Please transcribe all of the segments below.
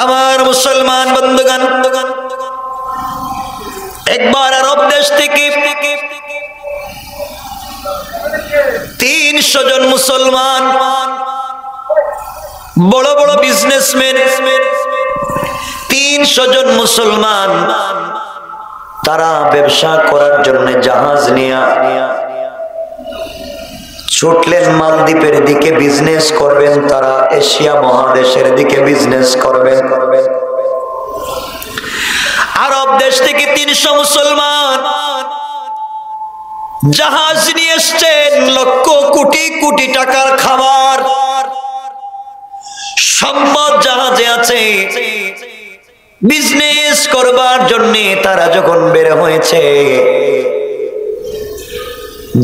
আমার মুসলমান বন্ধুগণ, একবার আরব দেশ থেকে 300 জন মুসলমান বড় বড় বিজনেসম্যান, 300 জন মুসলমান তারা ব্যবসা করার জন্য জাহাজ নিয়ে ছুটলেন মালদ্বীপের দিকে। বিজনেস করবেন তারা, এশিয়া মহাদেশের দিকে বিজনেস করবেন। আরব দেশ থেকে 300 মুসলমান জাহাজ নিয়ে এসছেন, লক্ষ কোটি কোটি টাকার খাবার সম্পদ জাহাজে আছে। বিজনেস করবার জন্য তারা যখন বের হয়েছে,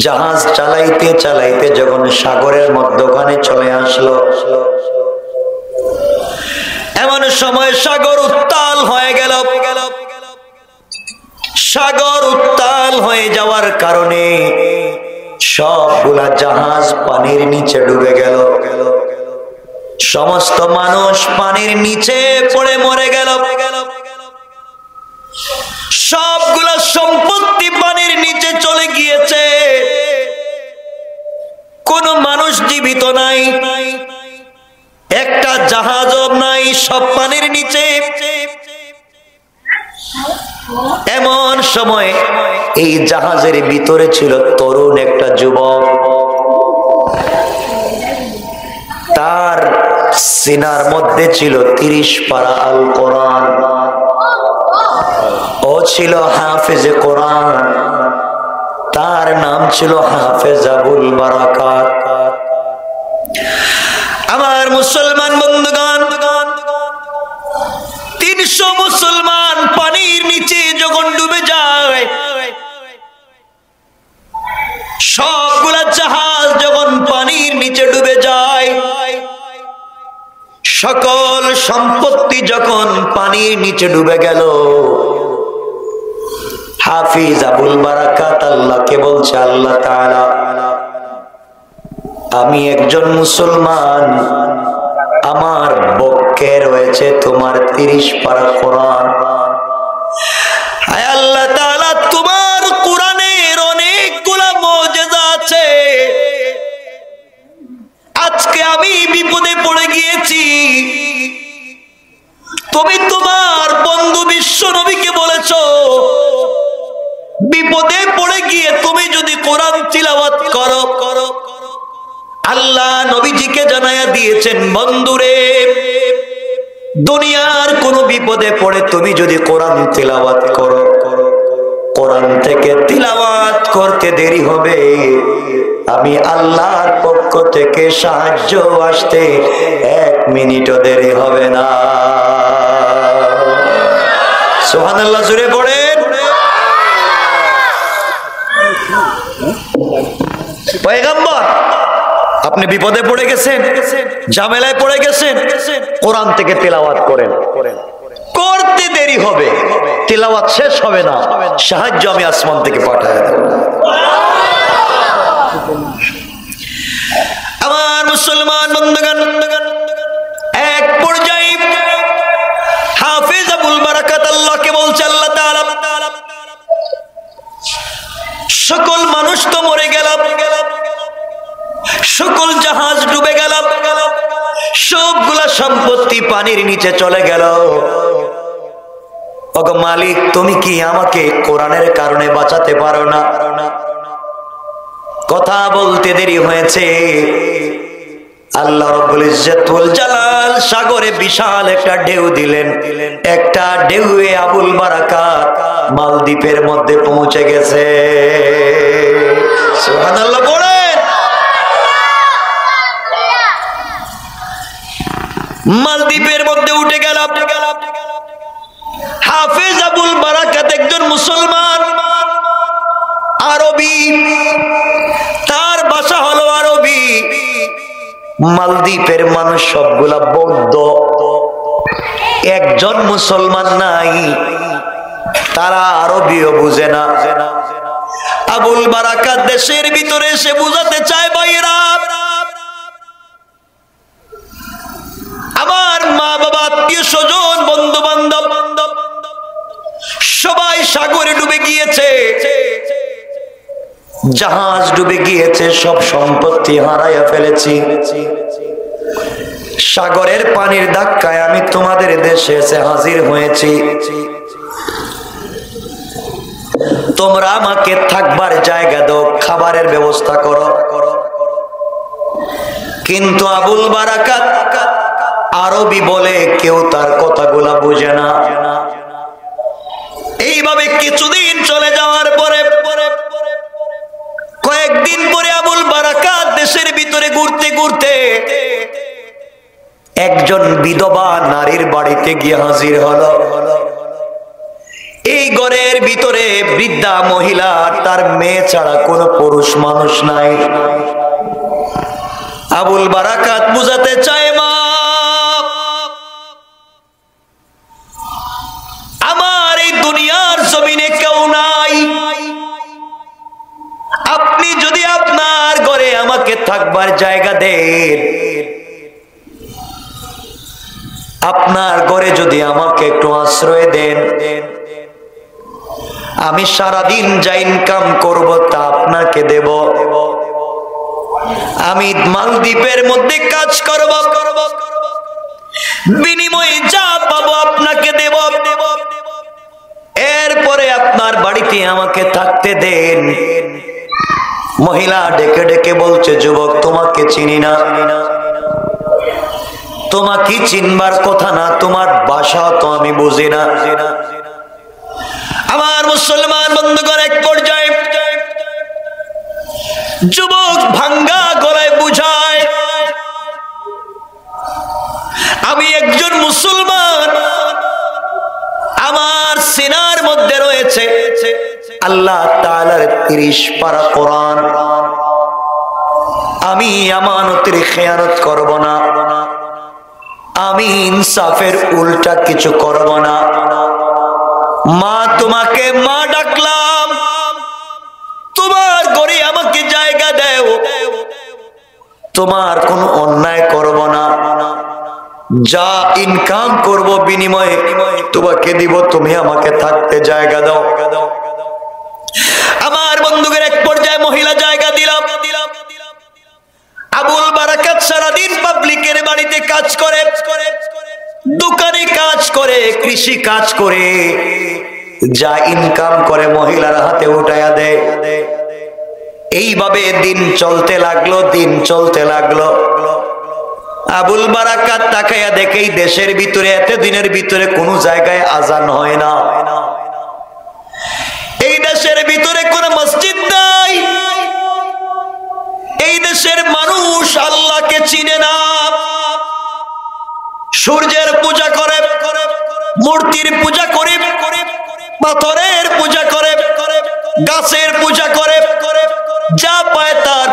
জাহাজ চালাইতে চালাইতে যখন সাগরের মধ্যখানে চলে আসলো, এমন সময় সাগর উত্তাল হয়ে গেল। সাগর উত্তাল হয়ে যাওয়ার কারণে সবগুলা জাহাজ পানির নিচে ডুবে গেল। সমস্ত মানুষ পানির নিচে পড়ে মরে গেল। সবগুলা সম্পত্তি পানির নিচে চলে গিয়েছে। কোন মানুষ জীবিত নাই, একটা জাহাজও নাই, সব পানির নিচে। এমন সময় এই জাহাজের ভিতরে ছিল তরুণ একটা যুবক। তার সিনার মধ্যে ছিল 30 পারা আল কোরআন। ও ছিল হাফেজে কোরআন। তার নাম ছিল হাফেজ আবুল বারাকাত। আমার মুসলমান বন্ধুগণ, 300 মুসলমান পানির নিচে যখন ডুবে যায়, সবগুলা জাহাজ যখন পানির নিচে ডুবে যায়, সকল সম্পত্তি যখন পানির নিচে ডুবে গেল, হাফিজ আবুল বারাকাত আল্লাহকে বলছে, আল্লাহ তাআলা, আমি একজন মুসলমান, আমার বক্ষে রয়েছে তোমার 30 পারা কোরআন। আয় আল্লাহ তাআলা, তোমার কোরআনের অনেকগুলা মুজিজা আছে। আজকে আমি বিপদে পড়ে গিয়েছি। তুমি তোমার বন্ধু বিশ্ব নবীকে বলেছো, বিপদে পড়ে গিয়ে তুমি যদি কোরআন তিলাওয়াত করো, আল্লাহ নবীজিকে জানায়া দিয়েছেন, বন্ধুরে, দুনিয়ার কোন বিপদে পড়ে তুমি যদি কোরআন তিলাওয়াত করো, কোরআন থেকে তিলাওয়াত করতে দেরি হবে, আমি আল্লাহর পক্ষ থেকে সাহায্য আসতে 1 মিনিটও দেরি হবে না। সুবহানাল্লাহ, জোরে পড়েন। পয়গম্বর, আপনি বিপদে পড়ে গেছেন, ঝামেলায় পড়ে গেছেন, কোরআন থেকে তেলাওয়াত করেন, করতে দেরি হবে, তেলাওয়াত শেষ হবে না, সাহায্য আমি আসমান থেকে পাঠায় দেব। আমার মুসলমান বন্ধুগণ, এক পর্যায়ে হাফেজ আবুল বারাকাত আল্লাহকে বলছে, আল্লাহ তাআলা, সকল মানুষ তো মরে গেল, সকল জাহাজ ডুবে গেল, সবগুলা সম্পত্তি পানির নিচে চলে গেল। ওগো মালিক, তুমি কি আমাকে কোরআনের কারণে বাঁচাতে পারো না? কথা বলতে দেরি হয়েছে, আল্লাহ রাব্বুল ইজ্জত ওয়াল জালাল সাগরে বিশাল একটা ঢেউ দিলেন। একটা ঢেউয়ে আবুল বারাকাত মালদ্বীপের মধ্যে পৌঁছে গেছে। সুবহানাল্লাহ বলেন। মালদ্বীপের মধ্যে উঠে গেল। হাফেজ আবুল বারাকাত একজন মুসলমান, আরবি, তার ভাষা হলো আরবি। মালদ্বীপের মানুষ সবগুলা বৌদ্ধ, একজন মুসলমান নাই, তারা আরবিও বুঝে না। আবুল বারাকাত দেশের ভিতরে এসে বুঝাতে চায়, ভাইরা, আমার মা বাবা আত্মীয় স্বজন, বন্ধু বান্ধব সবাই সাগরে ডুবে গিয়েছে, জাহাজ ডুবে গিয়েছে, সব সম্পত্তি হারাইয়া ফেলেছি। সাগরের পানির ধাক্কায় আমি তোমাদের দেশে এসে হাজির হয়েছি। তোমরা আমাকে থাকবার জায়গা দাও, খাবারের ব্যবস্থা করো। কিন্তু আবুল বারাকাত আরবি বলে, কেউ তার কথাগুলা বুঝে না। এইভাবে কিছুদিন চলে যাওয়ার পরে কয়েকদিন পরে আবুল বারাকাত দেশের ভিতরে ঘুরতে ঘুরতে একজন বিধবা নারীর বাড়িতে গিয়ে হাজির হলো। এই ঘরের ভিতরে বৃদ্ধা মহিলা, তার মেয়ে ছাড়া কোনো পুরুষ মানুষ নাই। আবুল বারাকাত বুঝাতে চায়, মা আমার এই দুনিয়ার জমিনে কেউ নাই, আপনি যদি আপনার ঘরে আমাকে থাকবার জায়গা দেন, আপনার ঘরে যদি আমাকে একটু আশ্রয় দেন, আমি সারাদিন যা ইনকাম করব তা আপনাকে দেব। আমি মালদ্বীপের মধ্যে কাজ করব, বিনিময়ে যা পাবো আপনাকে দেব। এরপরে আপনার বাড়িতে আমাকে থাকতে দেন। মহিলা ডেকে ডেকে বলছে, যুবক তোমাকে চিনি না, তোমাকে চিনবার কথা না, তোমার ভাষা তো আমি বুঝি না। আমার মুসলমান বন্ধুগণ, এক পর্যায়ে যুবক ভাঙ্গা গলায় বুঝায়, আমি একজন মুসলমান, আমার সিনার মধ্যে রয়েছে আল্লাহ তাআলার 30 পারা কোরআন। আমি আমানতের খেয়ানত করব না, আমি ইনসাফের উল্টা কিছু করব না। মা তোমাকে মা ডাকলাম, তোমার ঘরে আমাকে জায়গা দাও, তোমার কোনো অন্যায় করব না, যা ইনকাম করব বিনিময়ে তোমাকে দিব, তুমি আমাকে থাকতে জায়গা দাও। আমার বন্ধুদের এক পর্যায়ে মহিলা জায়গা দিলাম। আবুল বারাকাত সারাদিন পাবলিকের বাড়িতে কাজ করে, দোকানে কাজ করে, কৃষি কাজ করে, যা ইনকাম করে মহিলার হাতে উঠায়া দেয়। এইভাবে দিন চলতে লাগলো, দিন চলতে লাগলো। আবুল বারাকাত তাকায়া দেখেই দেশের ভিতরে এত দিনের ভিতরে কোনো জায়গায় আজান হয় না, এই দেশের ভিতরে কোনো মসজিদ নাই, এই দেশের মানুষ আল্লাহকে চিনে না, সূর্যের পূজা করে, মূর্তির পূজা করে, পাথরের পূজা করে, গাছের পূজা করে, যা পায় তার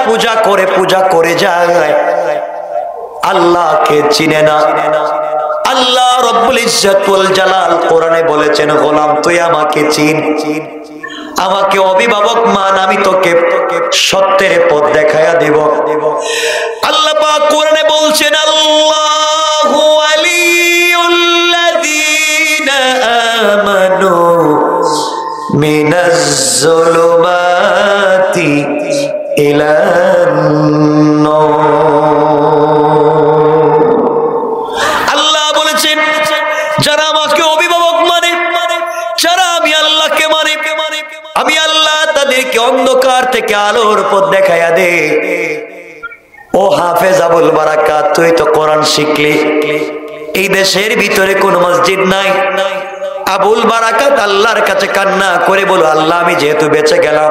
পূজা করে যায়, আল্লাহকে চিনে না। আল্লাহ রব্বুল ইজ্জত ওয়াল জালাল কোরআনে বলেছেন, গোলাম তুই আমাকে চিন, আমাকে অভিভাবক মান, আমি তোকে সত্যের পথ দেখায়া দেব। আল্লাহ পাক কোরআনে বলছেন, আল্লাহু ওয়ালিউল্লাযীনা আমানু মিনাজ যুলুমাতি ইলান নূর। আল্লাহ বলেছেন, যারা আমাকে অভিভাবক মানে, যারা আমি আল্লাহকে মানে, আমি আল্লাহ তাদেরকে অন্ধকার থেকে আলোর পথ দেখায়া দে। ও হাফেজ আবুল বারাকাত, তুই তো কোরআন শিখলি, এই দেশের ভিতরে কোন মসজিদ নাই। আবুল বারাকাত আল্লাহর কাছে কান্না করে বলো, আল্লাহ আমি যেহেতু বেঁচে গেলাম,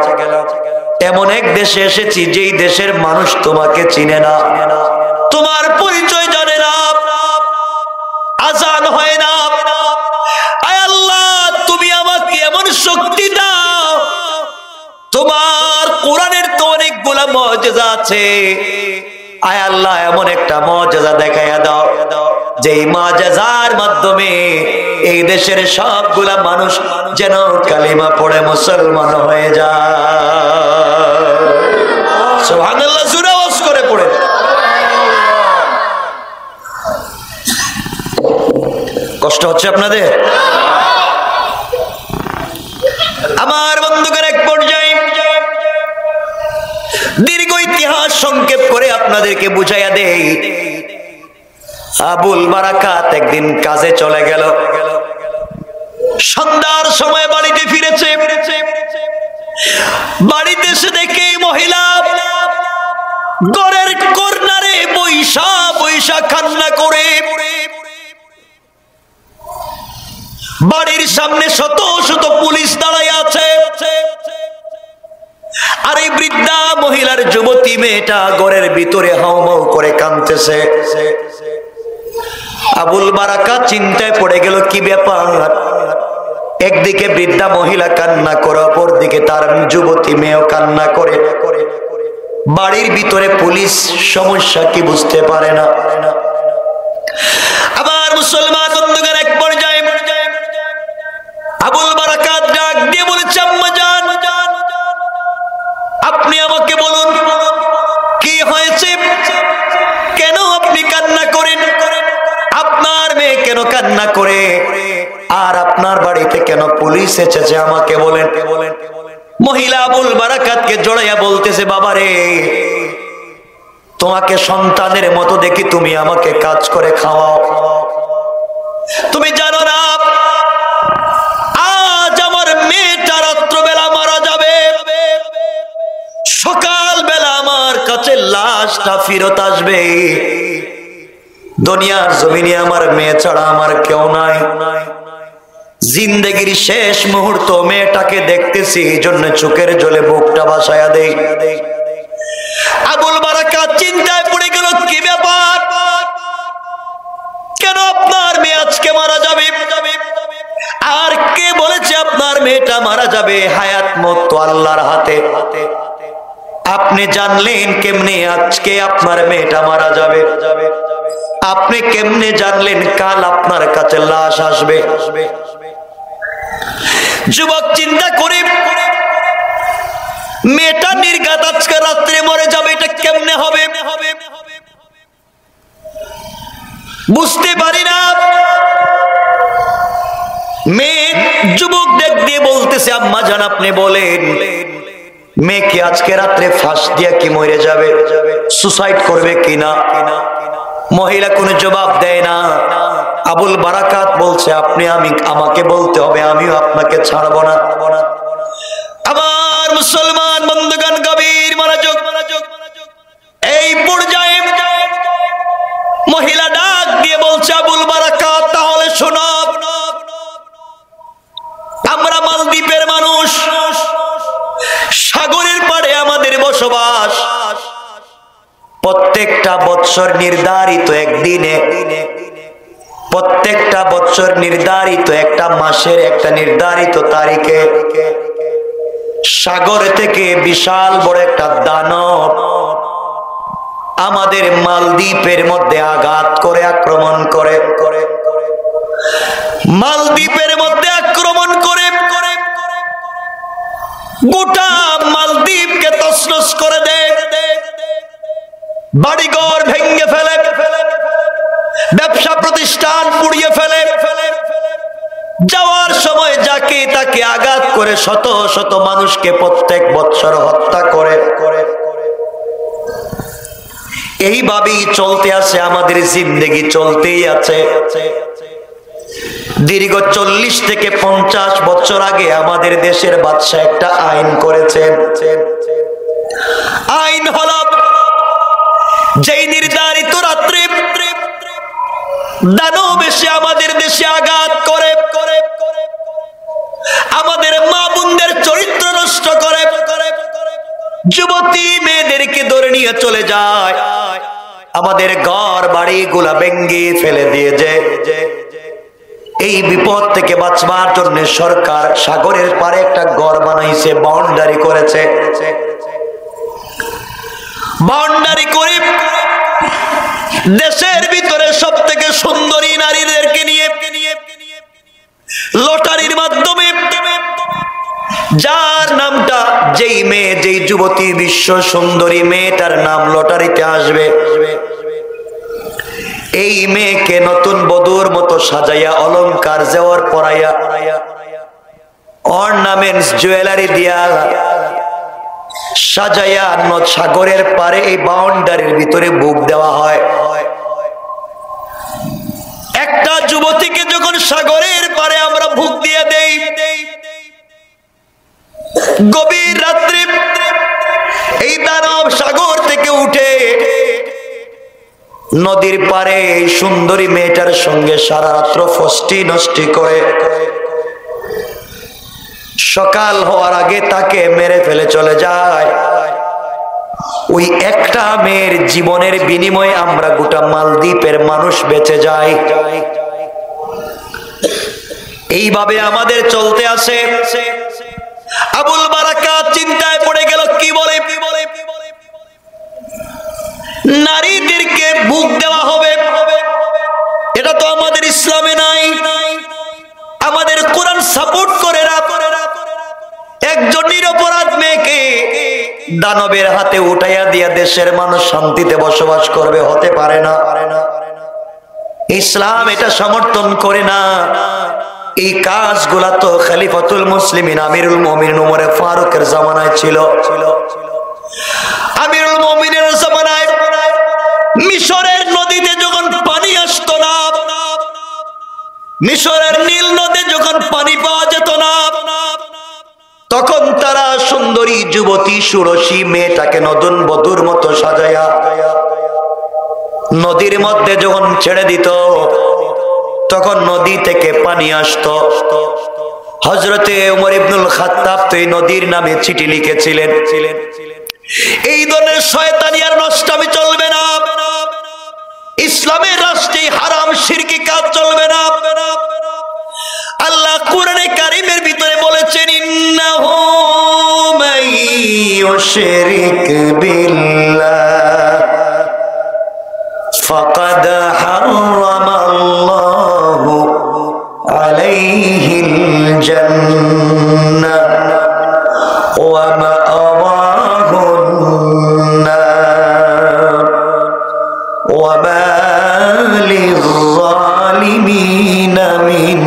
এমন এক দেশে এসেছি যেই দেশের মানুষ তোমাকে চিনে না, তোমার পরিচয় জানে না, আজান হয় না। আয় আল্লাহ, তুমি আমাকে এমন শক্তি দাও, তোমার কোরআনের তো অনেকগুলা মুআজিজা আছে, আয় আল্লাহ এমন একটা মুআজিজা দেখাইয়া দাও, যেই মুআজিজার মাধ্যমে এই দেশের সবগুলা মানুষ যেন কালিমা পড়ে মুসলমান হয়ে যায়। সুবহানাল্লাহ, জোরে আওয়াজ করে পড়ে। কষ্ট হচ্ছে আপনাদের? আমার বন্ধুগণ, এক পর্যায়ে দীর্ঘ ইতিহাস সংক্ষেপ করে আপনাদেরকে বুঝাইয়া দেই। আবুল বারাকাত একদিন কাজে চলে গেল, সন্ধ্যার সময় বাড়িতে ফিরেছে। বাড়িতে এসে দেখে মহিলা ঘরের কর্নারে বৈশা বৈশা কান্না করে। বাড়ির সামনে শত শত পুলিশ দাঁড়ায় আছে, আর এই বৃদ্ধা মহিলার যুবতী মেয়েটা ঘরের ভিতরে হাউমাউ করে কাঁদতেছে। আবুল বারাকাত চিন্তায় পড়ে গেল, কি ব্যাপার? একদিকে বৃদ্ধা মহিলা কান্না করে, অপরদিকে তার যুবতী মেয়েও কান্না করে। বাড়ির ভিতরে পুলিশ, সমস্যা কি বুঝতে পারে না। আবার মুসলমান বন্ধুগণ, এক পর্যায়ে আবুল বারাকাত ডাক দিয়ে বলেছে, আম্মা জান, আপনি আমাকে বলুন কি হয়েছে, কেন আপনি কান্না করেন? আপনার মেয়ে কেন কান্না করে? আর আপনার বাড়িতে কেন পুলিশ এসেছে, আমাকে বলেন। মহিলা আবুল বারাকাতকে জড়াইয়া বলতেছে, বাবারে, তোমাকে সন্তানের মতো দেখি, তুমি আমাকে কাজ করে খাওয়াও। তুমি জানো না আজ আমার মেয়েটা রাত্রবেলা মারা যাবে, সকালবেলা আমার কাছে লাশটা ফেরত আসবে। দুনিয়ার জমিনে আমার মেয়ে ছাড়া আমার কেউ নাই। জিন্দেগির শেষ মুহূর্ত মেয়েটাকে দেখতেছি, এই জন্য চোখের জলে বুকটা ভাসায়া দেই। আবুল বারাকাত চিন্তায় পড়ে গেল, কি ব্যাপার, কেন আপনার মেয়ে আজকে মারা যাবে? আর কে বলেছে আপনার মেয়েটা মারা যাবে? হায়াত মত তো আল্লাহর হাতে। আপনি জানলেন কেমনে আজকে আপনার মেয়েটা মারা যাবে? আপনি কেমনে জানলেন কাল আপনার কাছে লাশ আসবে? যুবক চিন্তা করে, মেয়েটা নির্ঘাত আজকে রাত্রে মরে যাবে, এটা কেমনে হবে? বুঝতে পারি না। মেয়ে যুবক দেখ দিয়ে বলতেছে, আম্মা জান আপনি বলেন, মেয়ে কি আজকে রাত্রে ফাঁস দিয়া কি মরে যাবে, সুসাইড করবে কিনা? মহিলা কোনো জবাব দেয় না। আবুল বারাকাত বলছে, আপনি আমাকে বলতে হবে, আমিও আপনাকে ছাড়বো না। আমার মুসলমান বন্ধুগণ, গভীর মনোযোগ। এই পর্যায়ে মহিলা ডাক দিয়ে বলছে, আবুল বারাকাত, তাহলে শোনো, আমরা মালদ্বীপের মানুষ, সাগরের পাড়ে আমাদের বসবাস। প্রত্যেকটা বৎসর নির্ধারিত একদিনে, প্রত্যেকটা বৎসর নির্ধারিত একটা মাসের একটা নির্ধারিত তারিখে সাগর থেকে বিশাল বড় একটা দানব আমাদের মালদ্বীপের মধ্যে আঘাত করে, আক্রমণ করে, মালদ্বীপের মধ্যে আক্রমণ করে গোটা মালদ্বীপকে তছনছ করে দেয়, বাড়িঘর ভেঙে ফেলে, ব্যবসা প্রতিষ্ঠান পুড়িয়ে ফেলে। যাওয়ার সময় যাকে তাকে আঘাত করে শত শত মানুষকে প্রত্যেক বৎসর হত্যা করে। এইভাবেই চলতে আছে, আমাদের জিন্দেগি চলতেই আছে। দীর্ঘ 40 থেকে 50 বছর আগে আমাদের দেশের বাদশা একটা আইন করেছেন। আইন হলো, যেই নির্ধারিত রাত্রে দানব এসে আমাদের দেশে আঘাত করে, আমাদের মা বোনদের চরিত্র নষ্ট করে, যুবতী মেয়েদেরকে ধরে নিয়ে চলে যায়, আমাদের ঘর বাড়ি গুলা ভেঙে ফেলে দিয়ে যায়। এই বিপদ থেকে বাঁচবার জন্য সরকার সাগরের পারে একটা ঘর বানাইছে, বাউন্ডারি করেছে। বাউন্ডারি করে দেশের ভিতরে সব থেকে সুন্দরী নারীদেরকে নিয়ে লটারির মাধ্যমে, যার নামটা, যেই মেয়ে, যেই যুবতী বিশ্ব সুন্দরী মেয়েটার নাম লটারিতে আসবে, এই মেয়েকে নতুন বধূর মতো সাজাইয়া অলংকার জেওয়ার পরাইয়া অর্নামেন্টস জুয়েলারি দিয়া সাজাইয়া সাগরের পারে এই বাউন্ডারির ভিতরে বুক দেওয়া হয়। একটা যুবতীকে যখন সাগরের পারে আমরা বুক দিয়ে দেই, গভীর রাত্রে এই দানব সাগর থেকে উঠে নদীর পারে এই সুন্দরী মেয়েটার সঙ্গে সারা রাত্র ফষ্টি নষ্টি করে সকাল হওয়ার আগে তাকে মেরে ফেলে চলে যায়। ওই একটা মেয়ের জীবনের বিনিময়ে আমরা গোটা মালদ্বীপের মানুষ বেঁচে যাই। এইভাবে আমাদের চলতে আসে। আবুল বারাকাত চিন্তায় পড়ে গেল, কি বলে নারীদেরকে বুক দেওয়া হবে, এটা তো আমাদের ইসলামে নাই, আমাদের কোরআন সাপোর্ট করে না। একজন নিরপরাধ মেয়েকে দানবের হাতে উঠাইয়া দিয়া দেশের মানুষ শান্তিতে বসবাস করবে, হতে পারে না। ইসলাম এটা সমর্থন করে না। এই কাজগুলা তো খলিফাতুল মুসলিমিন আমিরুল মুমিনিন ওমর ফারুকের জামানায় ছিল। আমিরুল মুমিনিনের জামানায় মিশরের নদীতে যখন পানি আসতো না, মিশরের নীল নদী যখন পানি পাওয়া যেত না, তখন তারা সুন্দরী যুবতী সুরসী মেয়েটাকে নতুন বধূর মতো সাজায়া নদীর মধ্যে যখন ছেড়ে দিত, তখন নদী থেকে পানি আসতো। হযরতে ওমর ইবনুল খাত্তাব তো এই নদীর নামে চিঠি লিখেছিলেন, এই ধরনের শয়তানি আর নষ্টামি চলবে না, ইসলামের রাষ্ট্রে হারাম শিরকি কাজ চলবে না। আল্লাহ কোরআনে কারীমের ভিতরে বলেছেন, ইন্নাহু মাইয়ুশরিক বিল্লাহ ফাকাদ হারামাল্লাহু আলাইহিল জান্নাহ ওয়া মা'ওয়াহুন নার ওয়া মা লিয-যালিমিনা মিন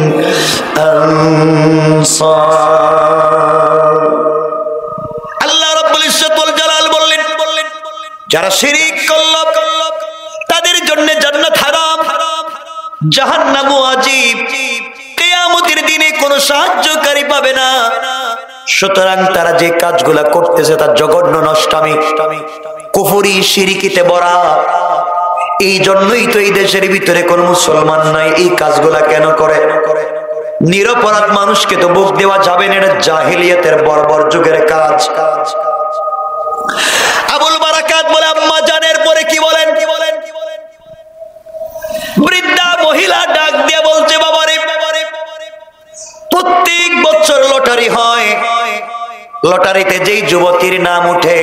আনসার। আল্লাহ রাব্বুল ইজ্জত ওয়াল জালাল বললেন, যারা শিরক করল তাদের জন্য জান্নাত হারাম, জাহান্নাম ওয়াজিব, কিয়ামতের দিনে কোনো সাহায্যকারী পাবে না। সুতরাং তারা যে কাজগুলা করতেছে তা জঘন্য নষ্টামি, কুফরি শিরকিতে ভরা। এই জন্যই তো এই দেশের ভিতরে কোন মুসলমান নাই এই কাজগুলা কেন করে। নিরপরাধ মানুষকে তো বুক দেওয়া যাবে না, এটা জাহিলিয়াতের বর্বর যুগের কাজ। আবুল বারাকাত বলে, আম্মা জানের পরে কি বলেন? বৃদ্ধা মহিলা ডাক দিয়ে বলছে, বাবারে প্রত্যেক বছর লটারি হয়, লটারিতে যেই যুবতীর নাম উঠে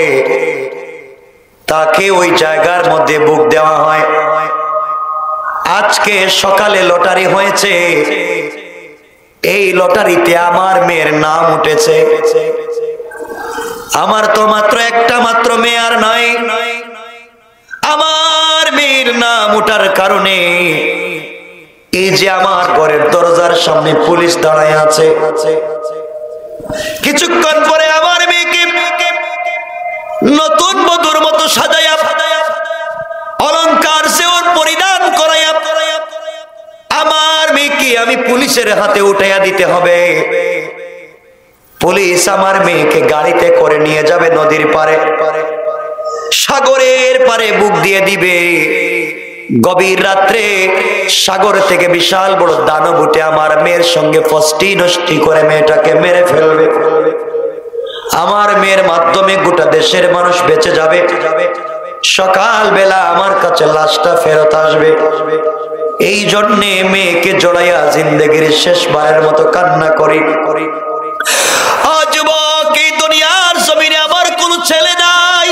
তাকে ওই জায়গার মধ্যে বুক দেওয়া হয়। আজকে সকালে লটারি হয়েছে, এই লটারিতে আমার মেয়ের নাম উঠেছে। আমার তো মাত্র একটা মাত্র মেয়ে আর নয়, আমার মেয়ের নাম ওঠার কারণে এই যে আমার ঘরের দরজার সামনে পুলিশ দাঁড়ায় আছে, কিছুক্ষণ পরে আমার মেয়েকে নতুন বধূর মতো সাজাইয়া অলংকার সেওর পরিধান করাইয়া আমার মেয়েকে আমি পুলিশের হাতে উঠাইয়া দিতে হবে। পুলিশ আমার মেয়েকে গাড়িতে করে নিয়ে যাবে নদীর পারে, সাগরের পারে বুক দিয়ে দিবে। গভীর রাত্রে সাগর থেকে বিশাল বড় দানব উঠে আমার মেয়ের সঙ্গে ফষ্টি নষ্টি করে মেয়েটাকে মেরে ফেলবে। আমার মেয়ের মাধ্যমে গোটা দেশের মানুষ বেঁচে যাবে। সকাল বেলা আমার কাছে লাশটা ফেরত আসবে। এই জন্যে মেয়েকে জড়াইয়া জিন্দেগির শেষবারের মতো কান্না করি। যুবক, এই দুনিয়ার জমিনে আমার কোন ছেলে নাই,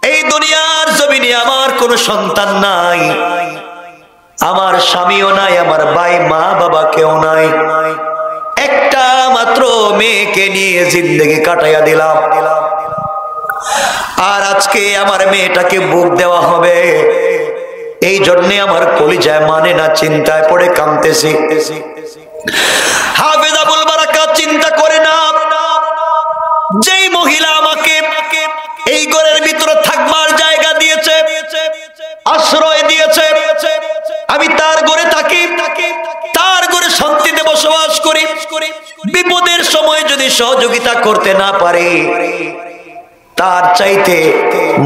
এই দুনিয়ার জমিনে আমার কোন সন্তান নাই, আমার স্বামীও নাই, আমার ভাই মা বাবা কেউ নাই। একটা মাত্র মেয়েকে নিয়ে জিন্দেগি কাটাইয়া দিলাম, আর আজকে আমার মেয়েটাকে বুক দেওয়া হবে। এই জন্যে আমার কলিজায় মানে না, চিন্তায় পড়ে কাঁদতেছি। হাফেজ আবুল বারাকাত চিন্তা করে না, যেই মহিলা আমাকে এই ঘরের ভিতরে থাকবার জায়গা দিয়েছে, আশ্রয় দিয়েছে, আমি তার ঘরে থাকি, তার ঘরে শান্তিতে বসবাস করি, বিপদের সময় যদি সহযোগিতা করতে না পারি, তার চাইতে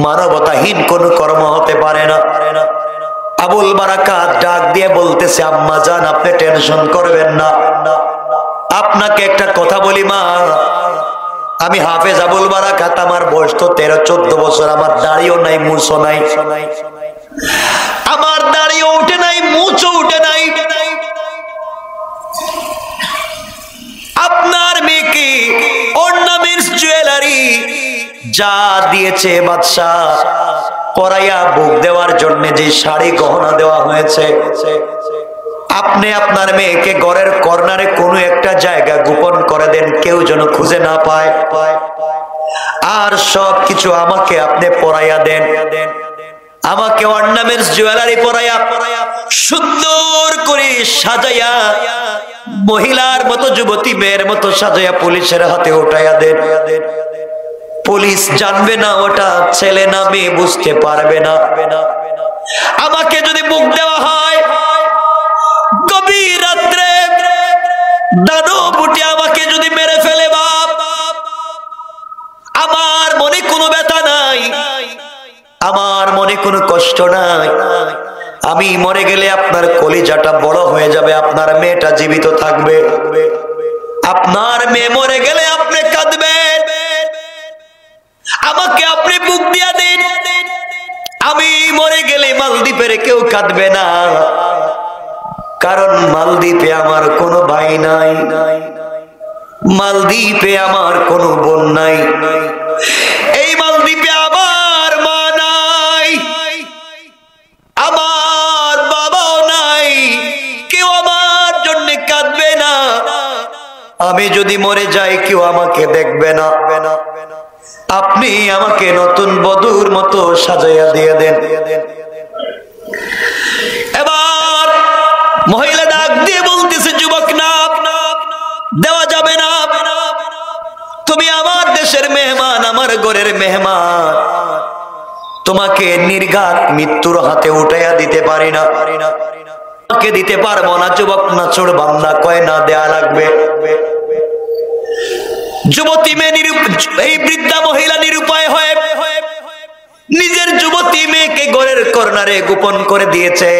মানবতাহীন কোনো কর্ম হতে পারে না। আবুল বারাকাত ডাক দিয়ে বলতেছে, আম্মা জান আপনি টেনশন করবেন না, আপনাকে একটা কথা বলি মা, আমি হাফেজ আবুল বারাকাত, আমার বয়স তো 13-14 বছর, আমার দাড়িও নাই, মুছও নাই, আমার দাড়িও উঠে নাই, মুছও উঠে নাই। আপনার মেয়েকে অর্নামেন্টস জুয়েলারি যা দিয়েছে বাদশাহ, পরাইয়া বুক দেওয়ার জন্য যে শাড়ি গহনা দেওয়া হয়েছে, আপনি আপনার মেয়েকে ঘরের কর্নারে কোনো একটা জায়গা গোপন করে দেন, কেউ যেন খুঁজে না পায়, আর সব কিছু আমাকে আপনি পরাইয়া দেন। আমাকে অর্নামেন্টস জুয়েলারি পরাইয়া সুন্দর করে সাজাইয়া, মহিলার মতো, যুবতী মেয়ের মতো সাজাইয়া পুলিশের হাতে উঠাইয়া দেন। পুলিশ জানবে না ওটা ছেলে না মেয়ে, বুঝতে পারবে না। আমাকে যদি বুক দেওয়া হয়, গভীর রাত্রে দানব উঠে আমাকে যদি মেরে ফেলে, বাপ আমার মনে কোনো ব্যথা নাই, আমার মনে কোনো কষ্ট নাই। আমি মরে গেলে আপনার কলিজাটা বড় হয়ে যাবে, আপনার মেয়েটা জীবিত থাকবে। আপনার মেয়ে মরে গেলে আপনি কাঁদবেন, আমাকে আপনি বুক দিয়া দিন। আমি মরে গেলে মালদ্বীপের কেউ কাঁদবে না, কারণ মালদ্বীপে আমার কোনো ভাই নাই, মালদ্বীপে আমার কোনো বোন নাই, এই মালদ্বীপে আমার মা নাই, আমার বাবাও নাই, কেউ আমার জন্য কাঁদবে না। আমি যদি মরে যাই কেউ আমাকে দেখবে না, আপনি আমাকে নতুন বধূর মতো সাজাইয়া দিয়ে দেন। এবার মহিলা ডাক দিয়ে বলতেছে, যুবক না, দেওয়া যাবে না, তুমি আমার দেশের মেহমান, আমার ঘরের মেহমান, তোমাকে নির্ঘাত মৃত্যুর হাতে উঠাইয়া দিতে পারি না, তোমাকে দিতে পারবো না। যুবক না ছোড় বান্দা কয় না, দেয়া লাগবে। যুবতী মেয়ে এই বৃদ্ধা মহিলা নিরুপায় হয়ে নিজের যুবতী মেয়েকে ঘরের কর্নারে গোপন করে দিয়েছে।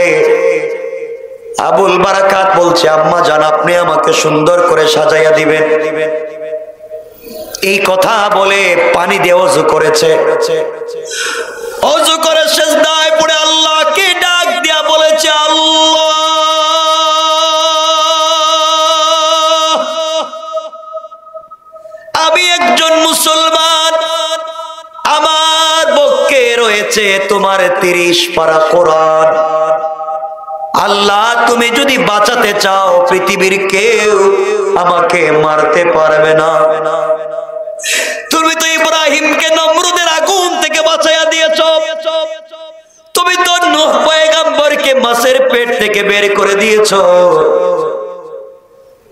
আবুল বারাকাত বলছে, আম্মা জান আপনি আমাকে সুন্দর করে সাজাইয়া দিবেন। এই কথা বলে পানি দিয়ে ওযু করেছে, ওযু করে সিজদায় পড়ে আল্লাহকে ডাক দিয়া বলেছে, আল্লাহ আমি একজন মুসলমান, আমার পক্ষে রয়েছে তোমার 30 পারা কোরআন। আল্লাহ তুমি যদি বাঁচাতে চাও, পৃথিবীর কেউ আমাকে মারতে পারবে না। তুমি তো ইব্রাহিমকে নমরুদের আগুন থেকে বাঁচাইয়া দিয়েছো, তুমি তো নূহ পয়গম্বরকে মাছের পেট থেকে বের করে দিয়েছো,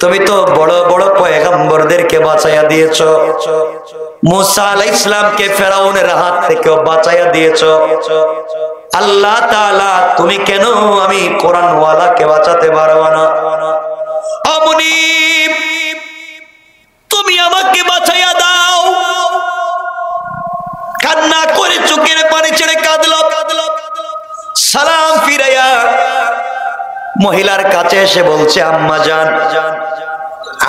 তুমি তো বড় বড় পয়গম্বরদেরকে বাঁচাইয়া দিয়েছো, মুসা আলাইহিস সালামকে ফেরাউনের হাত থেকে বাঁচাইয়া দিয়েছো। আল্লাহ তাআলা তুমি কেন আমি কোরআন ওয়ালাকে বাঁচাতে পারবো না? আমনি তুমি আমাকে বাঁচাইয়া দাও। কান্না করে চোখের পানি ছেড়ে কাঁদলো। সালাম ফিরাইয়া মহিলার কাছে এসে বলছে, আম্মা জান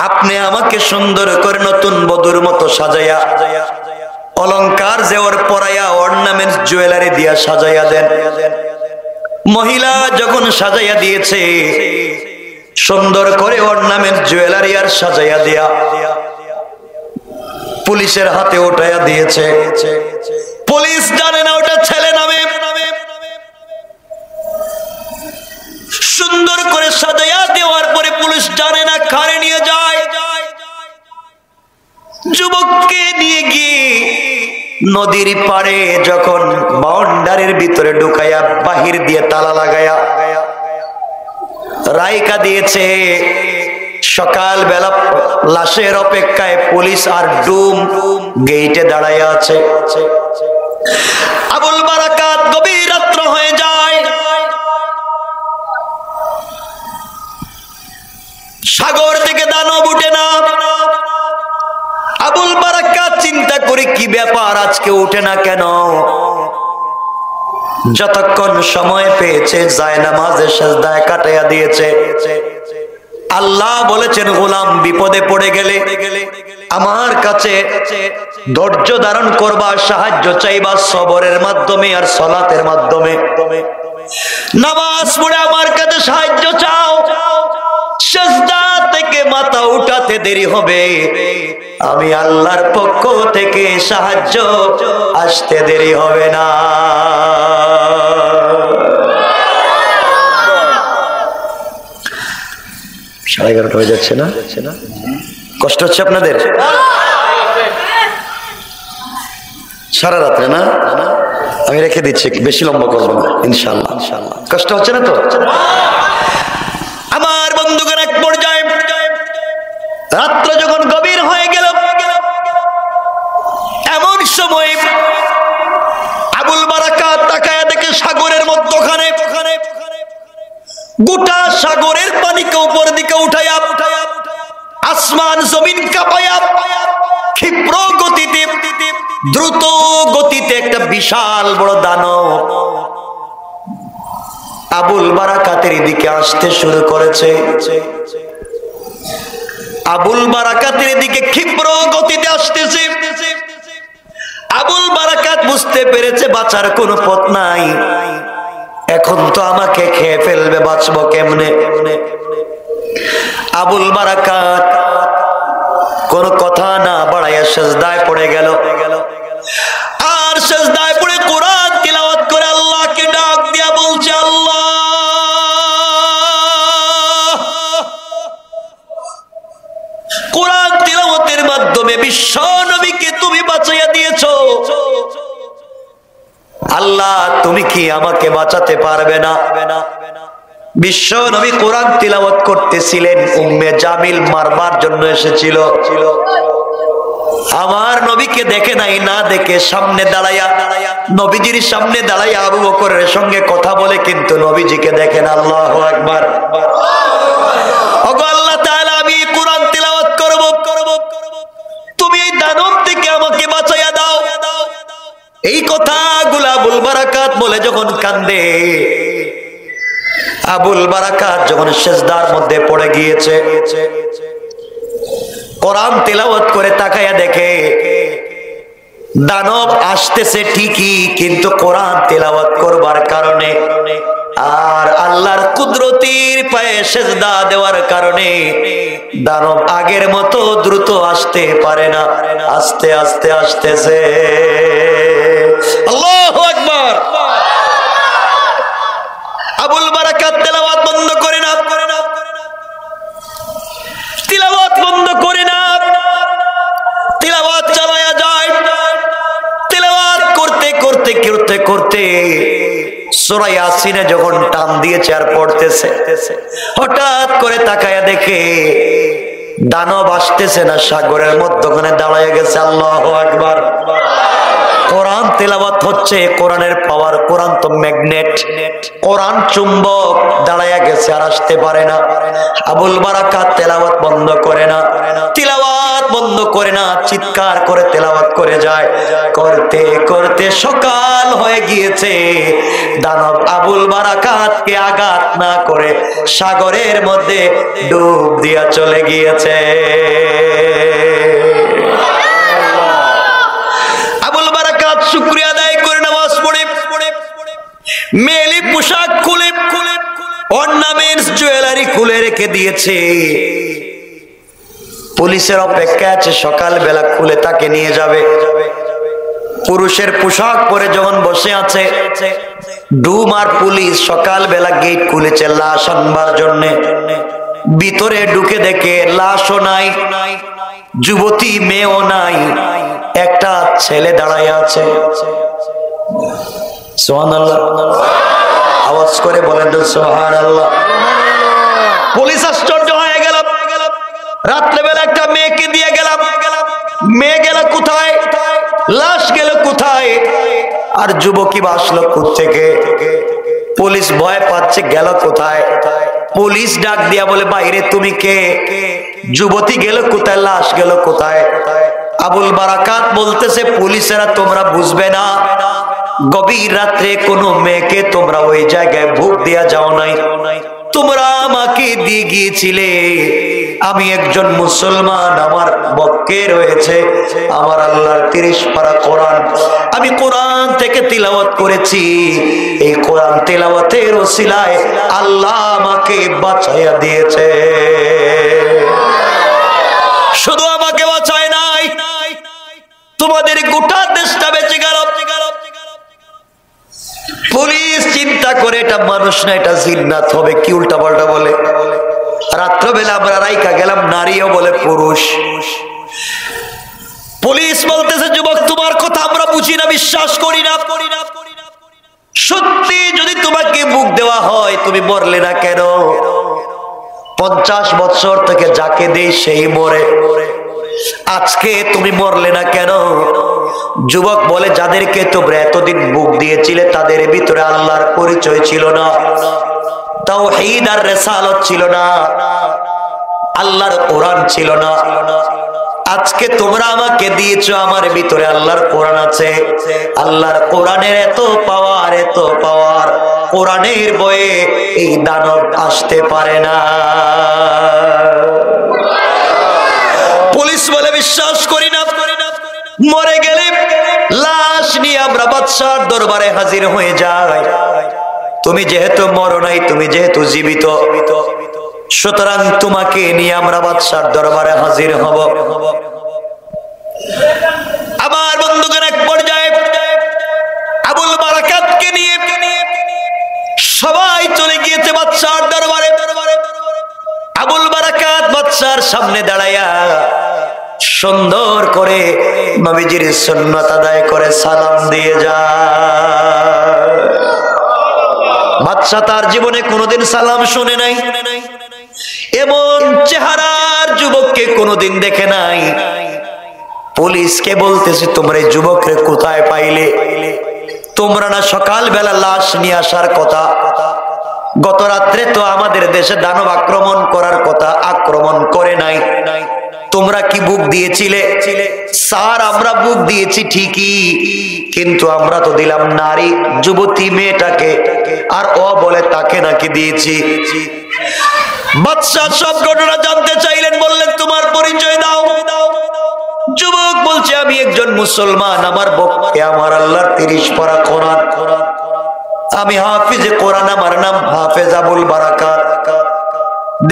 আপনি আমাকে সুন্দর করে নতুন বধূর মতো সাজাইয়া, অলংকার জেওর পরাইয়া, অর্নামেন্টস জুয়েলারি দিয়া সাজাইয়া দেন। মহিলা যখন সাজাইয়া দিয়েছে, সুন্দর করে অর্নামেন্টস জুয়েলারি আর সাজাইয়া দিয়া পুলিশের হাতে উঠাইয়া দিয়েছে। পুলিশ জানে না ওটা ছেলে নামে। সুন্দর করে সাজাইয়া দেওয়ার পরে পুলিশ জানে না কারে নিয়ে যায়। যুবককে নিয়ে গিয়ে নদীর পাড়ে যখন বাউন্ডারির ভিতরে ঢুকাইয়া বাহির দিয়ে তালা লাগায়া রাইকা দিয়েছে, সকাল বেলা লাশের অপেক্ষায় পুলিশ আর ডুম গেইটে দাঁড়াইয়া আছে। আবুল বারাকাত গভীর রাত্র হয়ে যায়, সাগর থেকে দানব উঠে না। আবুল বারাকাত চিন্তা করে কি ব্যাপার, আজকে উঠে না কেন? যতক্ষণ সময় পেয়েছে জায়নামাজে সিজদায় কাটাইয়া দিয়েছে। আল্লাহ বলেছেন, গোলাম বিপদে পড়ে গেলে আমার কাছে ধৈর্য ধারণ করবা, সাহায্য চাইবা সবরের মাধ্যমে আর সালাতের মাধ্যমে। নামাজ পড়ে আমার কাছে সাহায্য চাও, সিজদা থেকে মাথা উঠাতে দেরি হবে, আমি আল্লাহর পক্ষ থেকে সাহায্য আসতে দেরি হবে না। সাড়ে 11টা হয়ে যাচ্ছে না? কষ্ট হচ্ছে আপনাদের? সারা রাত্রে না? আমি রেখে দিচ্ছি, বেশি লম্বা করবো না ইনশাআল্লাহ। কষ্ট হচ্ছে না তো? আমার বন্ধুগণ, এক পর্যায়ে রাত্র যখন গভীর হয়ে গেল, এমন সময় আবুল বারাকাত তাকায়া দেখে সাগরের মধ্যখানে গোটা সাগরের পানিকে উপর দিকে উঠাইয়া আসমান জমিন কাঁপাইয়া ক্ষিপ্র গতিতে দ্রুত গতিতে একটা বিশাল বড় দানব আবুল বারাকাতের দিকে আসতে শুরু করেছে। আবুল বারাকাতের দিকে ক্ষিপ্র গতিতে আসতেছে। আবুল বারাকাত বুঝতে পেরেছে বাঁচার কোনো পথ নাই, এখন তো আমাকে খেয়ে ফেলবে, বাঁচবো কেমনে? আবুল বারাকাত কোনো কথা না বাড়াইয়া সিজদায় পড়ে গেল, আর সিজদায় পড়ে কোরআন তিলাওয়াত করে আল্লাহকে ডাক দিয়া বলছে, আল্লাহ কোরআন তিলাওয়াতের মাধ্যমে বিশ্ব নবীকে তুমি বাঁচাইয়া দিয়েছো, আল্লাহ তুমি কি আমাকে বাঁচাতে পারবে না? বিশ্ব নবী কোরআন তিলাওয়াত করতেছিলেন, উম্মে জামিল মারবার জন্য এসেছিল। আমার নবীকে দেখে নাই, না দেখে সামনে দাঁড়াইয়া নবীজির সামনে দাঁড়াইয়া আবু বকরের সঙ্গে কথা বলে, কিন্তু নবীজিকে দেখেন। আল্লাহু আকবার। ওগো আল্লাহ তাআলা, আমি কোরআন তিলাওয়াত করব, তুমি এই দানব থেকে আমাকে বাঁচাইয়া দাও। এই কথাগুলো আবুল বারাকাত বলে যখন কান্দে, আবুল বারাকাত যখন সিজদার মধ্যে পড়ে গিয়েছে, কোরআন তিলাওয়াত করে তাকায়া দেখে দানব আসতেছে ঠিকই, কিন্তু কোরআন তিলাওয়াত করবার কারণে আর আল্লাহর কুদরতির পায়ে সিজদা দেওয়ার কারণে দানব আগের মতো দ্রুত আসতে পারে না, আস্তে আস্তে আসতেছে। আল্লাহু আকবার। আবুল বারাকাত তিলাওয়াত বন্ধ করে না, তিলাওয়াত বন্ধ করে না, তিলাওয়াত চালায়া যায়। তিলাওয়াত করতে করতে করতে করতে সূরা ইয়াসিনে যখন টান দিয়েছে আর পড়তেছে, হঠাৎ করে তাকায়া দেখে দানব আসতেছে না, সাগরের মধ্যখানে দাঁড়ায় গেছে। আল্লাহু আকবার। কোরআন তেলাওয়াত হচ্ছে, কোরআনের পাওয়ার, কোরআন তো ম্যাগনেট, কোরআন চুম্বক, দাঁড়ায়া গেছে আর আসতে পারে না। আবুল বারাকাত তেলাওয়াত বন্ধ করে না, তিলাওয়াত বন্ধ করে না, চিৎকার করে তেলাওয়াত করে যায়। করতে করতে সকাল হয়ে গিয়েছে, দানব আবুল বারাকাতকে আঘাত না করে সাগরের মধ্যে ডুব দিয়া চলে গিয়েছে। আবুল বারাকাত শুকরিয়া আদায় করে নামাজ পড়ে মেলি পোশাক খুলে অর্নামেন্টস জুয়েলারি খুলে রেখে দিয়েছে। পুলিশের অপেক্ষা আছে, সকাল বেলা খুলে তাকে নিয়ে যাবে। পুরুষের পোশাক পরে যখন বসে আছে, ডুম আর পুলিশ সকাল বেলা গেট খুলেছে লাশ আনবার জন্য। ভিতরে ঢুকে দেখে লাশও নাই, যুবতী মেয়েও নাই, একটা ছেলে দাঁড়ায় আছে। সুবহানাল্লাহ, আওয়াজ করে বলেন তো সুবহানাল্লাহ। পুলিশ আশ্চর্য হয়ে গেল। রাত্রেবেলা একটা মেয়েকে দিয়ে গেলাম, মেয়ে গেল কোথায়, লাশ গেল কোথায়, আর যুবকী আসলো কোত্থেকে? পুলিশ ভয় পাচ্ছে, গেল কোথায়? পুলিশ ডাক দিয়া বলে, বাইরে তুমি কে? যুবতী গেল কোথায়, লাশ গেল কোথায়? আবুল বারাকাত বলতেছে, পুলিশেরা তোমরা বুঝবে না, গভীর রাত্রে কোন মেয়েকে তোমরা ওই জায়গায় ভোগ দিয়া যাও নাই, তোমরা আমাকে দিয়ে গিয়েছিলে। আমি একজন মুসলমান, আমার পক্ষে রয়েছে আমার আল্লাহর 30 পারা কোরআন, আমি কোরআন থেকে তিলাওয়াত করেছি। এই কোরআন তিলাওয়াতের ওসিলায় আল্লাহ আমাকে বাঁচাইয়া দিয়েছে। শুধু আমাকে বাঁচায় নাই, তোমাদের গোটা দেশটা বেঁচে গেল। পুলিশ চিন্তা করে এটা মানুষ না, এটা জিন্নাত হবে, কি উল্টা পাল্টা বলে। রাত্রবেলা আমরা রাইকা গেলাম, নারীও বলে পুরুষ। পুলিশ বলতেছে, যুবক তোমার কথা আমরা বুঝি না, বিশ্বাস করি না। সত্যি যদি তোমাকে বুক দেওয়া হয়, তুমি মরলে না কেন? 50 বছর থেকে যাকে দেই সেই মরে, আজকে তুমি মরলে না কেন? যুবক বলে, যাদেরকে তোমরা এতদিন বুক দিয়েছিলে তাদের ভিতরে আল্লাহর পরিচয় ছিল না, তাওহীদ আর রিসালাত ছিল না, আল্লাহর কোরআন ছিল না। আজকে তোমরা আমাকে দিয়েছো, আমার ভিতরে আল্লাহর কোরআন আছে। আল্লাহর কোরআনের এত পাওয়ার, এত পাওয়ার, কোরআনের বয়ে এই দানব আসতে পারে না। পুলিশ বলে, বিশ্বাস করি না। মরে গেলে লাশ নিয়ে আমরা বাদশার দরবারে হাজির হয়ে যাই। তুমি যেহেতু মরো নাই, তুমি যেহেতু জীবিত, সুতরাং তোমাকে নিয়ে আমরা বাদশার দরবারে হাজির হব। আমার বন্ধুগণ, এক পর্যায়ে আবুল বারাকাতকে নিয়ে সবাই চলে গিয়েছে বাদশার দরবারে। আবুল বারাকাত বাদশার সামনে দাঁড়াইয়া সুন্দর করে নবীজির সুন্নাত আদায় করে সালাম দিয়ে যায়। বাদশা তার জীবনে কোনোদিন সালাম শুনে নাই, এমন চেহারার যুবককে কোনোদিন দেখে নাই। পুলিশকে বলতেছে, তোমরা এই যুবককে কোথায় পাইলে? তোমরা না সকাল বেলা লাশ নিয়ে আসার কথা? গত রাত্রে তো আমাদের দেশে দানব আক্রমণ করার কথা, আক্রমণ করে নাই, তোমরা কি বুক দিয়েছিলে? স্যার, আমরা বুক দিয়েছি ঠিকই, কিন্তু আমরা তো দিলাম নারী যুবতী মেয়েটাকে, আর ও বলে তাকে নাকি দিয়েছি। বাদশা সব ঘটনা জানতে চাইলেন, বললেন তোমার পরিচয় দাও। যুবক বলছে, আমি একজন মুসলমান, আমার পক্ষে আমার আল্লাহর 30 পারা কোরআন, আমি হাফিজে কোরআন, আমার নাম হাফেজ আবুল বারাকাত।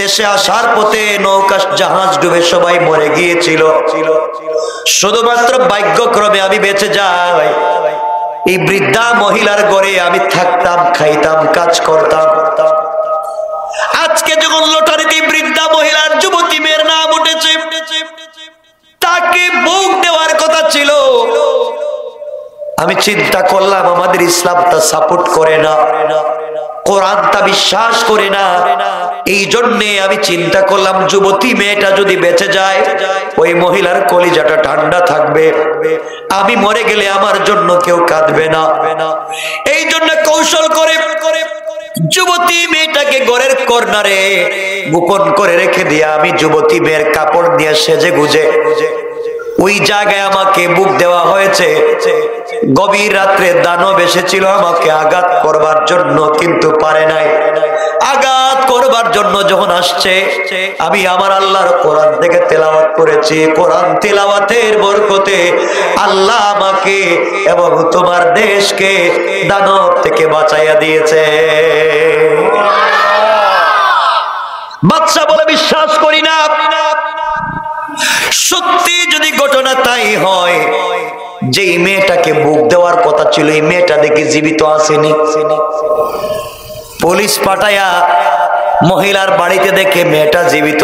দেশে আসার পথে নৌকা জাহাজ ডুবে সবাই মরে গিয়েছিল, শুধুমাত্র ভাগ্যক্রমে আমি বেঁচে যাই। এই বৃদ্ধা মহিলার ঘরে আমি থাকতাম, খাইতাম, কাজ করতাম। আজকে যখন লটারিতে বৃদ্ধা মহিলার যুবতী মেয়ের নাম উঠেছে, তাকে বুক দেওয়ার কথা ছিল। আমি চিন্তা করলাম, আমাদের ইসলামটা সাপোর্ট করে না, কোরআনটা বিশ্বাস করে না। এই জন্যে আমি চিন্তা করলাম, যুবতী মেয়েটা যদি বেঁচে যায়, ওই মহিলার কলিজাটা ঠান্ডা থাকবে, আমি মরে গেলে আমার জন্য কেউ কাঁদবে না। এই জন্য কৌশল করে যুবতী মেয়েটাকে ঘরের কর্নারে গোপন করে রেখে দিয়ে আমি যুবতী মেয়ের কাপড় দিয়ে সেজে গুজে ওই জায়গায় আমাকে বুক দেওয়া হয়েছে। গভীর রাত্রে দানব এসেছিল আমাকে আঘাত করবার জন্য, কিন্তু পারে নাই। আঘাত করবার জন্য যখন আসছে, আমি আমার আল্লাহর কোরআন থেকে তেলাওয়াত করেছি। কোরআন তেলাওয়াতের বরকতে আল্লাহ আমাকে এবং তোমার দেশকে দানব থেকে বাঁচাইয়া দিয়েছে। বাদশা বলে, বিশ্বাস করি না। সত্যি যদি ঘটনা তাই হয়, যে মেয়েটাকে বুক দেওয়ার কথা ছিল, এই মেয়েটা দেখি জীবিত আসেনি। পুলিশ পাঠায়া মহিলার বাড়িতে দেখে মেয়েটা জীবিত।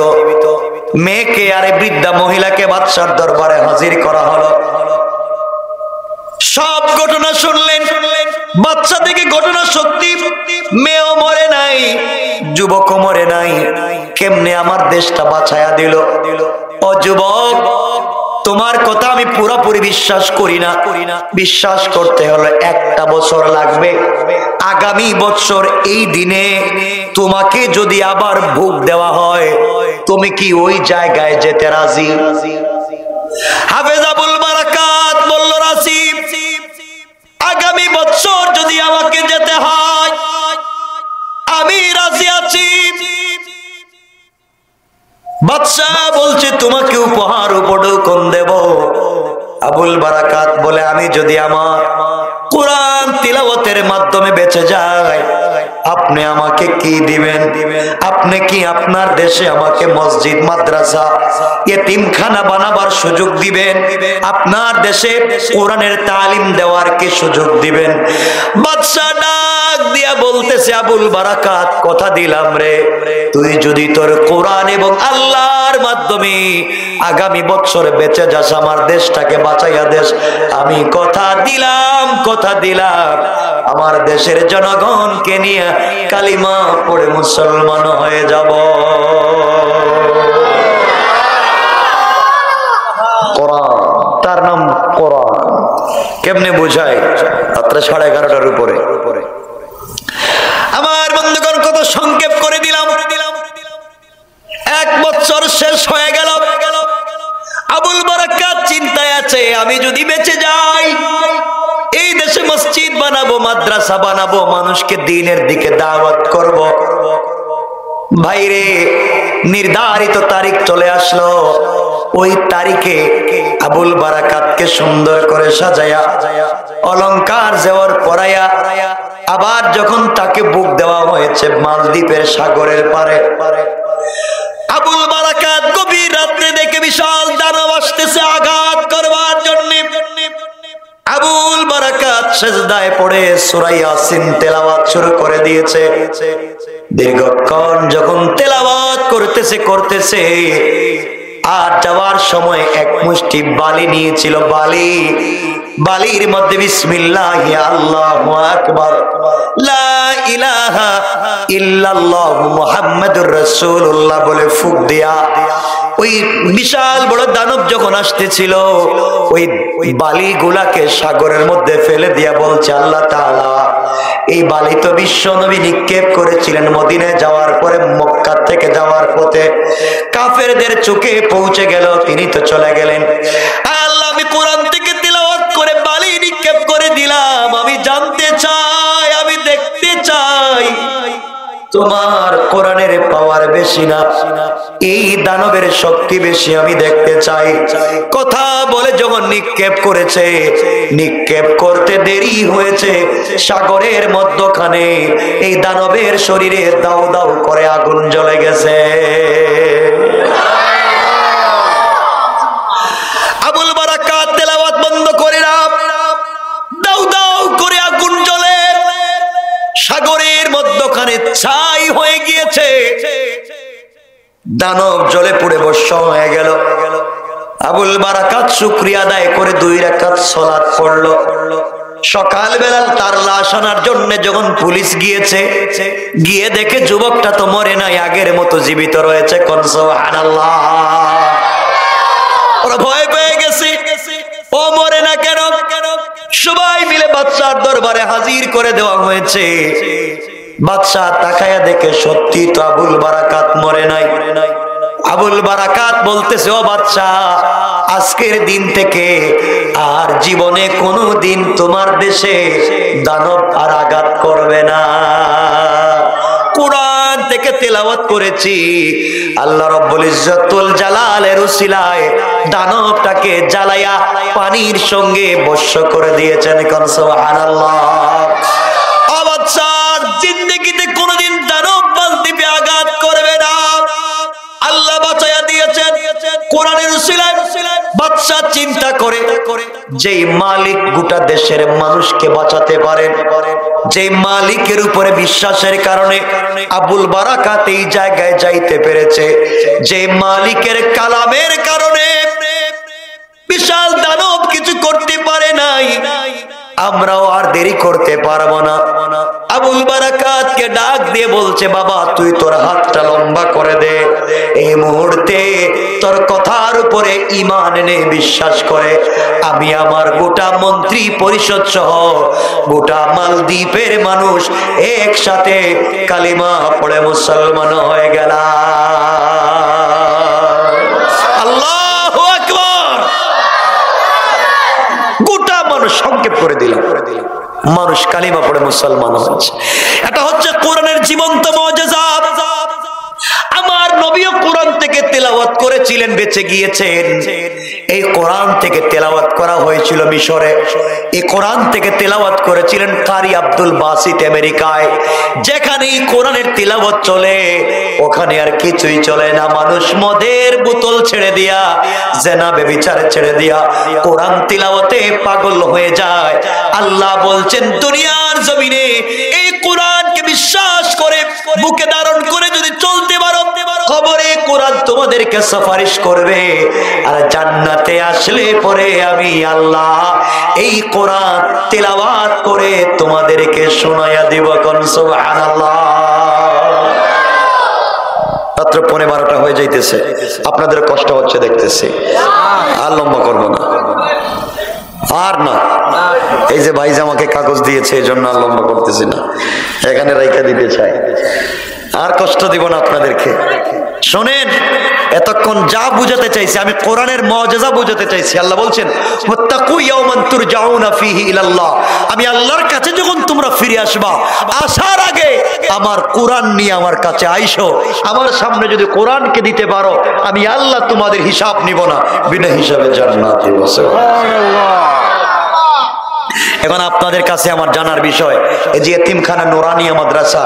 মেয়েকে আর বৃদ্ধা মহিলাকে বাদশার দরবারে হাজির করা হলো। সব ঘটনা শুনলেন। বাচ্চা থেকে ঘটনা সত্যি, মেয়েও মরে নাই, যুবকও মরে নাই, কেমনে আমার দেশটা বাঁচায়া দিল? ও যুবক, তোমার কথা আমি পুরোপুরি বিশ্বাস করি না। বিশ্বাস করতে হলে 1টা বছর লাগবে। আগামী বছর এই দিনে তোমাকে যদি আবার ভোগ দেওয়া হয়, তুমি কি ওই জায়গায় যেতে রাজি? হাফেজ আবুল বারাকাত বলল, রাজি। আগামী বছর যদি আমাকে যেতে হয়, আমি রাজি আছি। বাদশা বলছে, তোমাকে উপহার উপঢৌকন দেব। আবুল বারাকাত বলে, আমি যদি আমার কোরআন তিলাওয়াতের মাধ্যমে বেঁচে যাই, আপনি আমাকে কি দিবেন? আপনি কি আপনার দেশে আমাকে মসজিদ, মাদ্রাসা, ইতিমখানা বানাবার সুযোগ দিবেন? আপনার দেশে কোরআনের তালিম দেওয়ার কি সুযোগ দিবেন? বাদশা ডাক দিয়া বলতেছে, আবুল বারাকাত, কথা দিলাম রে, তুই যদি তোর কোরআন এবং আল্লাহর মাধ্যমে আগামী বছর বেঁচে যাস, আমার দেশটাকে বাঁচাইয়া দেশ, আমি কথা দিলাম, কথা দিলাম, আমার দেশের জনগণকে নিয়ে কালিমা পড়ে মুসলমান হয়ে যাব। কোরআন, তার নাম কোরআন। কেমনে বুঝায়? রাত্রে 11:30টার উপরে। আমার বন্ধুগণ, কত সংক্ষেপ করে দিলাম। 1 বছর শেষ হয়ে গেল। আবুল বারাকাত চিন্তায় আছে, আমি যদি বেঁচে যাই, এই দেশে মসজিদ বানাবো, মাদ্রাসা বানাবো, মানুষকে দ্বীনের দিকে দাওয়াত করব। ভাইরে, নির্ধারিত তারিখ চলে আসলো। ওই তারিখে আবুল বারাকাতকে সুন্দর করে সাজায়া, অলংকার জেওয়ার পরাইয়া, আবার যখন তাকে বুক দেওয়া হয়েছে মালদ্বীপের সাগরের পারে, আবুল বারাকাত গভীর রাত্রে দেখে বিশাল দানব আসতেছে আঘাত করবার জন্য। আবুল বারাকাত সিজদায় পড়ে সূরা ইয়াসিন তেলাওয়াত শুরু করে দিয়েছে। দীর্ঘক্ষণ যখন তেলাওয়াত করতেছে, আর যাওয়ার সময় এক মুষ্টি বালি নিয়েছিল। বালির মধ্যে বিসমিল্লাহি আল্লাহু আকবার, লা ইলাহা ইল্লাল্লাহ মুহাম্মাদুর রাসূলুল্লাহ বলে ফুঁক দিয়া, ওই বিশাল বড় দানব যখন আসতেছিল, ওই বালিগুলাকে সাগরের মধ্যে ফেলে দিয়া বলছে, আল্লাহ তাআলা, এই বালি তো বিশ্ব নবী নিক্ষেপ করেছিলেন মদিনায় যাওয়ার পরে, মক্কা থেকে যাওয়ার পথে কাফেরদের চোখে পৌঁছে গেল, তিনি তো চলে গেলেন। আল্লাহ, আমি কোরআন থেকে তিলাওয়াত করে বালি নিক্ষেপ করে দিলাম, আমি জানতে চাই, আমি দেখতে চাই তোমার কোরআনের পাওয়ার বেশি না এই দানবের শক্তি বেশি, আমি দেখতে চাই। কথা বলে যখন নিক্ষেপ করেছে, নিক্ষেপ করতে দেরি হয়েছে, সাগরের মধ্যখানে এই দানবের শরীরে দাউ দাউ করে আগুন জ্বলে গেছে। আবুল বারাকাত তেলাওয়াত বন্ধ করে না, দাউ দাউ করে আগুন জ্বলে সাগরের মধ্যখানে ছাই হয়ে গিয়েছে। দানব জ্বলে পুড়ে ভস্ম হয়ে গেল। আবুল বারাকাত শুকরিয়া আদায় করে 2 রাকাত সালাত পড়লো। সকালবেলা তার লাশ আনার জন্য যখন পুলিশ গিয়েছে, গিয়ে দেখে যুবকটা তো মরে নাই, আগের মতো জীবিত রয়েছে। কোন সুবহানাল্লাহ। ওরা ভয় পেয়ে গেছে, ও মরে না কেন? সবাই মিলে বাদশার দরবারে হাজির করে দেওয়া হয়েছে। বাদশা তাকায়া দেখে সত্যি তো আবুল বারাকাত মরে নাই। আবুল বারাকাত বলতেছে, ও বাদশা, আজকের দিন থেকে আর জীবনে কোনো দিন তোমার দেশে দানব আর আঘাত করবে না। কোরআন থেকে তেলাওয়াত করেছি, আল্লাহ রাব্বুল ইজ্জতুল জালালের উসিলায় দানবটাকে জ্বালায়া পানির সঙ্গে ভস্ম করে দিয়েছেন। কোন সুবহানাল্লাহ। বাদশার জিন্দেগিতে কোনোদিন দানব মালদ্বীপে আঘাত করবে না, আল্লাহ বাঁচায়া দিয়েছেন কোরআনের উসিলায়। বাদশা চিন্তা করে, যেই মালিক গোটা দেশের মানুষকে বাঁচাতে পারেন, যে মালিকের উপরে বিশ্বাসের কারণে আবুল বারাকাত এই জায়গায় যাইতে পেরেছে, যে মালিকের কালামের কারণে বিশাল দানব কিছু করতে পারে নাই, আমরাও আর দেরি করতে পারবো না। আবুল বারাকাতকে ডাক দিয়ে বলছে, বাবা তুই তোর হাতটা লম্বা করে দে, এই মুহূর্তে তোর কথার উপরে ঈমান এনে বিশ্বাস করে আমি আমার গোটা মন্ত্রী পরিষদ সহ গোটা মালদ্বীপের মানুষ একসাথে কালিমা পড়ে মুসলমান হয়ে গেলাম। আল্লাহু আকবার। গোটা মানুষ সংক্ষেপ করে দিলাম, মানুষ কালিমা পড়ে মুসলমান হচ্ছে। এটা হচ্ছে কোরআনের জীবন্ত মুজিজা। আমার নবীও কোরআন থেকে তেলাওয়াত করেছিলেন, বেঁচে গিয়েছেন। এই কোরআন থেকে তেলাওয়াত করা হয়েছিল মিশরে, এই কোরআন থেকে তেলাওয়াত করেছিলেন কারি আব্দুল বাসিত আমেরিকায়। যেখানে এই কোরআনের তেলাওয়াত চলে ওখানে আর কিছুই চলে না। মানুষ মদের বোতল ছেড়ে দিয়া, জেনা ব্যভিচার ছেড়ে দিয়া কোরআন তেলাওয়াতে পাগল হয়ে যায়। আল্লাহ বলছেন দুনিয়ার জমিনে এই কোরআনকে বিশ্বাস করে বুকে ধারণ করে যদি চলতে পারো, কবরে কোরআন তোমাদেরকে সুপারিশ করবে, আর জান্নাতে আসলে পরে আমি আল্লাহ এই কোরআন তেলাওয়াত করে তোমাদেরকে শোনায়া দিব। কোন সুবহানাল্লাহ। মাত্র 11:15 হয়ে যাইতেছে, আপনাদের কষ্ট হচ্ছে দেখতেছি, আর লম্বা করবো না, আর না। এই যে ভাই আমাকে কাগজ দিয়েছে এই জন্য আর লম্বা করতেছি না, এখানে রাইখা দিতে চাই, আর কষ্ট দিব না আপনাদেরকে। শোনেন, এতক্ষণ যা বুঝাতে চাইছি আমি কোরআনের মুজিজা বুঝাতে চাইছি। আল্লাহ বলছেন ওয়াত্তাকু ইয়াওমান তুরজাউনা ফীহি ইলাল্লাহ, আমি আল্লাহর কাছে যখন তোমরা ফিরে আসবা, আসার আগে আমার কোরআন নিয়ে আমার কাছে আইসো। আমার সামনে যদি কোরআনকে দিতে পারো আমি আল্লাহ তোমাদের হিসাব নিব না, বিনা হিসাবে জান্নাত দিব। সুবহানাল্লাহ। এখন আপনাদের কাছে আমার জানার বিষয়, এই যে এতিমখানা নুরানিয়া মাদ্রাসা